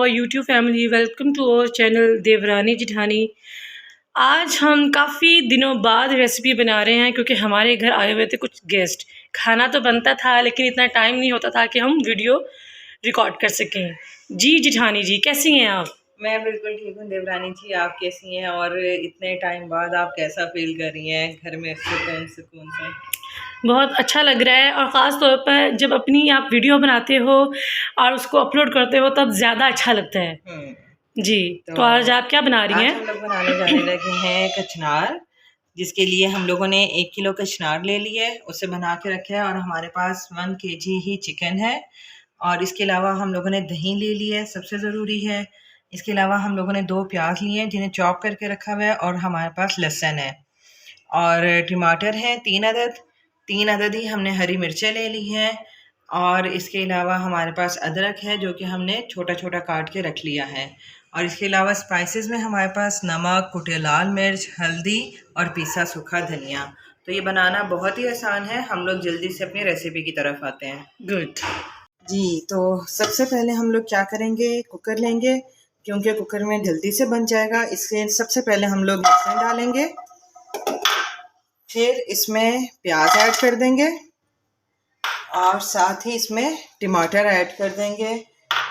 our YouTube family, welcome to our channel Devrani Jethani. आज हम काफ़ी दिनों बाद रेसिपी बना रहे हैं क्योंकि हमारे घर आए हुए थे कुछ गेस्ट। खाना तो बनता था लेकिन इतना टाइम नहीं होता था कि हम वीडियो रिकॉर्ड कर सकें। जी जिठानी जी, कैसी हैं आप? मैं बिल्कुल ठीक हूँ देवरानी जी, आप कैसी हैं? और इतने टाइम बाद आप कैसा फील कर रही हैं? घर में सुकून सुकून से बहुत अच्छा लग रहा है, और ख़ास तौर पर जब अपनी आप वीडियो बनाते हो और उसको अपलोड करते हो तब ज़्यादा अच्छा लगता है। जी, तो आज आप क्या बना रही हैं? आज हम लोग बनाने जाने लगे हैं कचनार, जिसके लिए हम लोगों ने 1 किलो कचनार ले लिया है, उसे बना के रखा है। और हमारे पास 1 kg ही चिकन है, और इसके अलावा हम लोगों ने दही ले लिया है, सबसे ज़रूरी है। इसके अलावा हम लोगों ने 2 प्याज लिए हैं जिन्हें चॉप करके रखा हुआ है, और हमारे पास लहसुन है और टमाटर हैं 3 अदद ही हमने हरी मिर्चें ले ली हैं। और इसके अलावा हमारे पास अदरक है जो कि हमने छोटा छोटा काट के रख लिया है। और इसके अलावा स्पाइसेस में हमारे पास नमक, कुटे लाल मिर्च, हल्दी और पीसा सूखा धनिया। तो ये बनाना बहुत ही आसान है। हम लोग जल्दी से अपनी रेसिपी की तरफ आते हैं। गुड जी, तो सबसे पहले हम लोग क्या करेंगे, कुकर लेंगे क्योंकि कुकर में जल्दी से बन जाएगा। इसलिए सबसे पहले हम लोग लहसुन डालेंगे, फिर इसमें प्याज ऐड कर देंगे, और साथ ही इसमें टमाटर ऐड कर देंगे,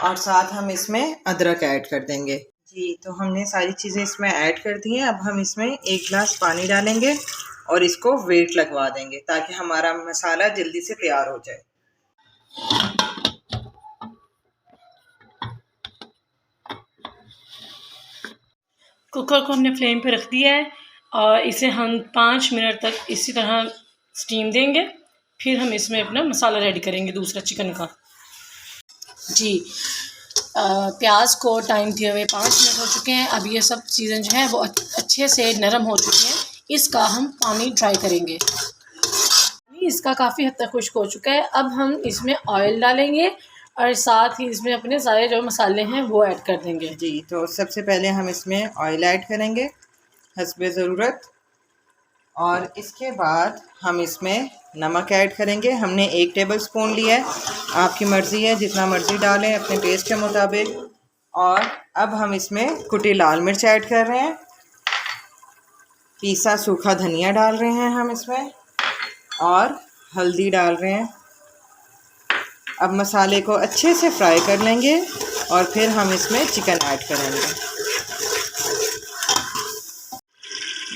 और साथ हम इसमें अदरक ऐड कर देंगे। जी, तो हमने सारी चीज़ें इसमें ऐड कर दी हैं। अब हम इसमें 1 गिलास पानी डालेंगे और इसको वेट लगवा देंगे ताकि हमारा मसाला जल्दी से तैयार हो जाए। कुकर को हमने फ्लेम पे रख दिया है और इसे हम 5 मिनट तक इसी तरह स्टीम देंगे। फिर हम इसमें अपना मसाला रेडी करेंगे दूसरा चिकन का। जी, प्याज को टाइम दिए हुए 5 मिनट हो चुके हैं। अब ये सब चीज़ें जो हैं वो अच्छे से नरम हो चुकी हैं। इसका हम पानी ड्राई करेंगे। पानी इसका काफ़ी हद तक खुश्क हो चुका है। अब हम इसमें ऑयल डालेंगे और साथ ही इसमें अपने सारे जो मसाले हैं वो ऐड कर देंगे। जी, तो सबसे पहले हम इसमें ऑयल ऐड करेंगे हस्बे ज़रूरत, और इसके बाद हम इसमें नमक ऐड करेंगे। हमने 1 टेबल स्पून लिया है, आपकी मर्ज़ी है जितना मर्ज़ी डालें अपने टेस्ट के मुताबिक। और अब हम इसमें कुटी लाल मिर्च ऐड कर रहे हैं, पीसा सूखा धनिया डाल रहे हैं हम इसमें, और हल्दी डाल रहे हैं। अब मसाले को अच्छे से फ्राई कर लेंगे और फिर हम इसमें चिकन ऐड करेंगे।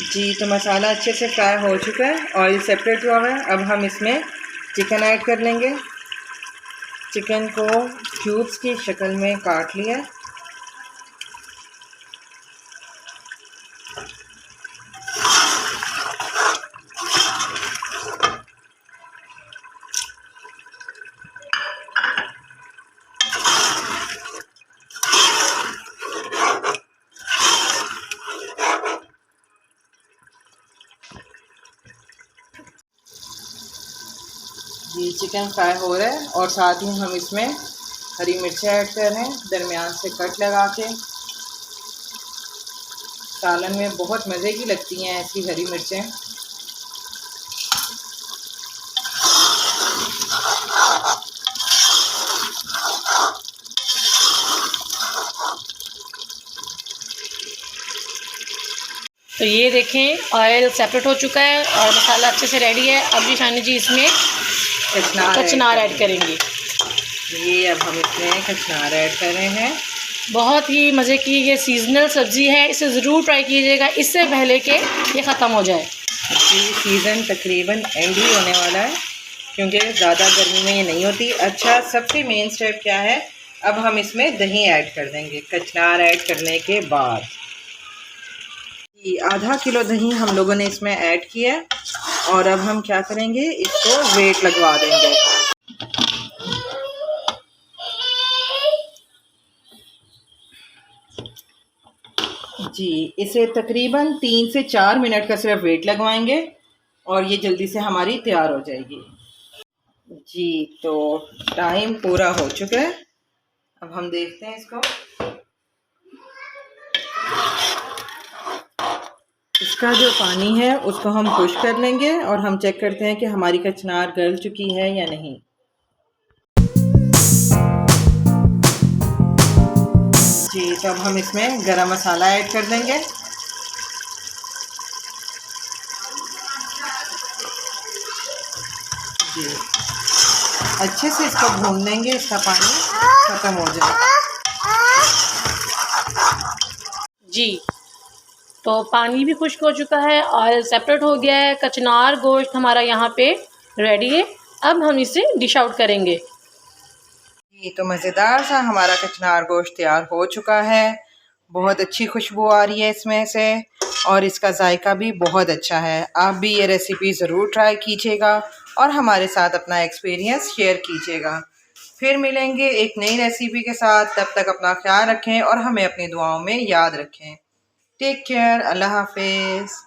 जी, तो मसाला अच्छे से फ्राई हो चुका है, ऑयल सेपरेट हुआ है। अब हम इसमें चिकन ऐड कर लेंगे। चिकन को क्यूब्स की शक्ल में काट लिया। जी, चिकन फ्राई हो रहा है, और साथ ही हम इसमें हरी मिर्चें ऐड कर रहे हैं दरमियान से कट लगा के। सालन में बहुत मज़े की लगती हैं ऐसी हरी मिर्चें। तो ये देखें, ऑयल सेपरेट हो चुका है और मसाला अच्छे से रेडी है। अब जिठानी जी इसमें कचनार ऐड करेंगे। ये अब हम इसमें कचनार ऐड कर रहे हैं। बहुत ही मज़े की ये सीज़नल सब्ज़ी है, इसे ज़रूर ट्राई कीजिएगा इससे पहले कि ये ख़त्म हो जाए। जी, सीज़न तकरीबन एंड ही होने वाला है क्योंकि ज़्यादा गर्मी में ये नहीं होती। अच्छा, सबसे मेन स्टेप क्या है, अब हम इसमें दही ऐड कर देंगे कचनार ऐड करने के बाद। आधा किलो दही हम लोगों ने इसमें ऐड किया, और अब हम क्या करेंगे, इसको वेट लगवा देंगे। जी, इसे तकरीबन 3 से 4 मिनट का सिर्फ वेट लगवाएंगे और ये जल्दी से हमारी तैयार हो जाएगी। जी, तो टाइम पूरा हो चुका है। अब हम देखते हैं इसको। इसका जो पानी है उसको हम खुश कर लेंगे और हम चेक करते हैं कि हमारी कचनार गल चुकी है या नहीं। जी, तो अब हम इसमें गरम मसाला ऐड कर देंगे। जी, अच्छे से इसको भून लेंगे, इसका पानी ख़त्म हो जाए। जी, तो पानी भी खुश्क हो चुका है, ऑयल सेपरेट हो गया है, कचनार गोश्त हमारा यहाँ पे रेडी है। अब हम इसे डिश आउट करेंगे। ये तो मज़ेदार सा हमारा कचनार गोश्त तैयार हो चुका है। बहुत अच्छी खुशबू आ रही है इसमें से और इसका जायका भी बहुत अच्छा है। आप भी ये रेसिपी ज़रूर ट्राई कीजिएगा और हमारे साथ अपना एक्सपीरियंस शेयर कीजिएगा। फिर मिलेंगे एक नई रेसिपी के साथ। तब तक अपना ख्याल रखें और हमें अपनी दुआओं में याद रखें। Take care. अल्लाह हाफिज़।